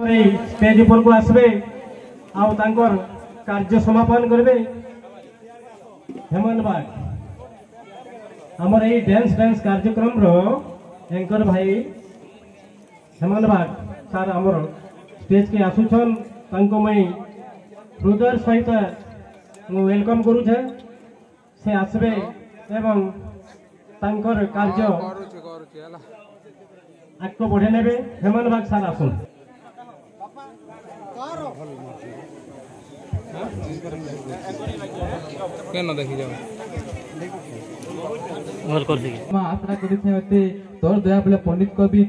stage ऊपर को आसबे आउ तांकर कार्य समापन करबे हेमंत बाग हमर ए डांस कार्यक्रम रो एंकर भाई हेमंत बाग सार हमर स्टेज के आसुछन तांको मई हृदय सहित वेलकम करू छे से आसबे एवं तांकर कार्य आगको बढ़े नेबे हेमंत बाग सार आसुन केन देखि जाओ घर कर देखि मां आसरा करिछे होते तोर दया बोले पंडित कवि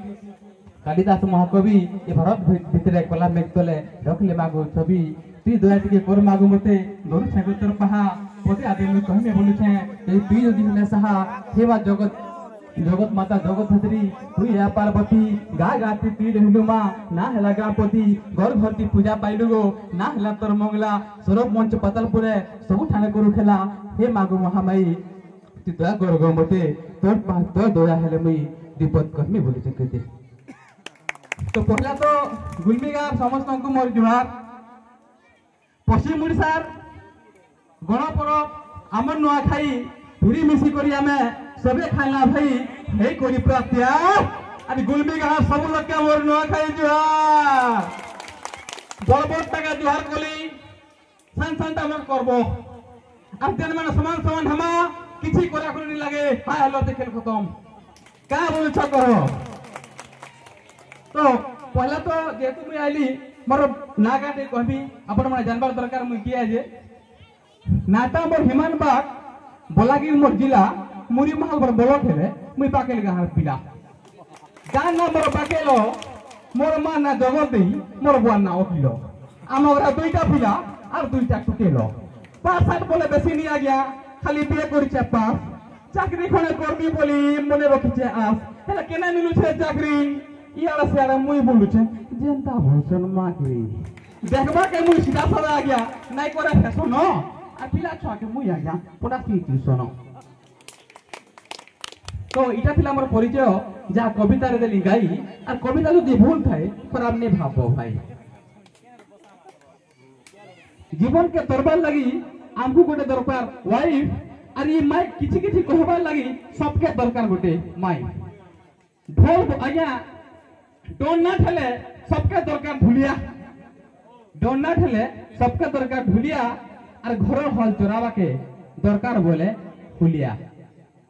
कालिदास महाकवि ए भारत भितरे कला मेघतले रखले मागो छवि ती दया टिके कर मागो मते दोर छगतर पहा पते आदि में कहमे बोलु छे ए तुई यदि हले सहा हेवा जगत माता जगत धत्री तुई या पार्वती गा गाती तुई रहलु मां ना हला गापति घर घरती पूजा पाइलु गो ना हला तोर मंगला स्वरूप मंच पतलपुरे सब ठाणे करू खेला हे मागो महामाई ती दया कर गो मते तोर पास तो दया हेले मई दीपत कहमे बोलु छे केते तो पहला तो गुलमीगार समस्त को मोर जुहार पश्चिम ओडिशार गणपर्व आमर नुआ खाई फिरी मिसी करी आमे सबे खाइला भाई हे कोरी प्राप्तिया अनि गुलमीगार सब लोग के मोर नुआ खाई जुहार बड़ बड़ टाका जुहार कोली सान सान ता मोर करबो अब तेन माने समान समान हमा किछि कोरा कोनी लागे हाय हलो ते खेल खत्म का बोल छ करो तो पहला तो जेतु मुई आइली मोर नागाटे कहबी आपण माने जानबार दरकार मुई किया जे नाटा मोर हिमान बाग बलागीर मोर जिला मुरी महल पर बोलत हेले मुई पाकेल गाहार पिला गान ना मोर पाकेलो मोर मा ना जगत देई मोर बुआ ना ओकिलो आमरा दुईटा पिला और दुईटा टुकेलो पास सात बोले बेसी नि आ गया खाली बिए करिছে पास चाकरी खने करबी बोली मने रखिছে आस हेला केना मिलु छे चाकरी इयाला सेड़ा मुई बोलु छे जनता भूषण माकरी देखबा के मुई सीधा साधा आ गया नाइ करे फैशन न आ पिला छुआ के मुई आ गया पुरा ट्यूशन तो इटा थिला मोर परिचय जा कविता रे देली गाई आ कविता जदि भूल थाए खराब ने भाबो भाई जीवन के दरबार लगी आमको गोटे दरकार वाइफ और ये माई किछि किछि कहबार लगी सबके दरकार गोटे माई ढोल आज्ञा डोना ठेले सबके दरकार ढुलिया डोना ठेले सबके दरकार ढुलिया और घर हल चोरावा के दरकार बोले हुलिया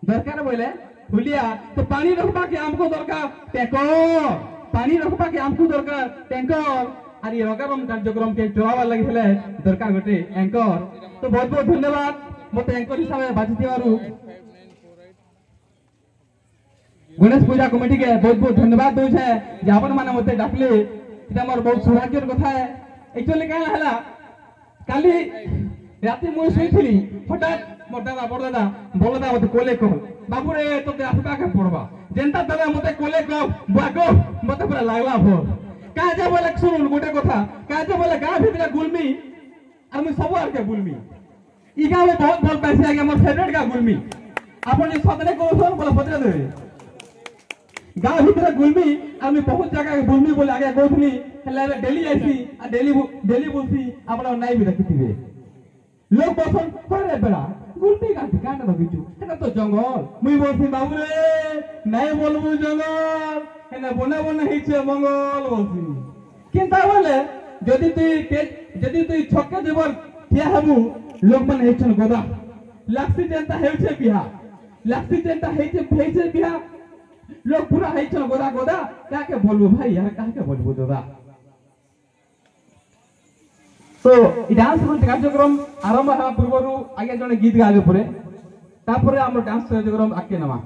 दरकार बोले हुलिया तो पानी रखबा के हमको दरकार टैंकर पानी रखबा के हमको दरकार टैंकर और ये रगारम कार्यक्रम के चोरावा लगी हेले दरकार गोटे एंकर तो बहुत बहुत धन्यवाद मते एंकर हिसाब से बाजी दिवारु गणेश पूजा कमिटी के बहुत बहुत धन्यवाद दउ छे जे आपन माने मते डाकले इटा मोर बहुत सौभाग्यर कथा है एक्चुअली का हला काली राती मोय सोइथिली हठात मोर दादा बड़ दादा बोलदा मते कोले को बाबू रे तो आसबा के पड़बा जेंता दादा मते कोले को बागो मते पूरा लागला भो का जे बोले सुन गोटे कथा का जे बोले गां भितरे गुलमी और मैं सब आर के गुलमी ई गां में बहुत भल पैसे आ गया मोर फेवरेट का गुलमी आपन जे सदने को सोन बोला पत्र देबे गांव भीतर गुलमी आमी बहुत जगह गुलमी बोले आगे कहथनी हेला डेली आसी आ डेली बोलसी आपन नाइ भी रखिथिबे लोग बसन करे बेला गुलमी का ठिकाना रखिछु एटा तो जंगल मुई बोलसी बाबू रे नाइ बोलबो जंगल हेना बना बना हिचे मंगल बोलसी किंता बोले जदी तुई छक्के देबर थिया हबु लोग मन हेछन गोदा लाक्सी जनता हेछे बिहा लाक्सी जनता हेछे बिहा लोग पूरा है चल गोदा गोदा क्या के बोलबो भाई यार का के बोलबो दादा तो ई डांस कार्यक्रम आरंभ हवा पूर्वरु आगे जने गीत गाबे परे तापरे हमर डांस कार्यक्रम आके नवा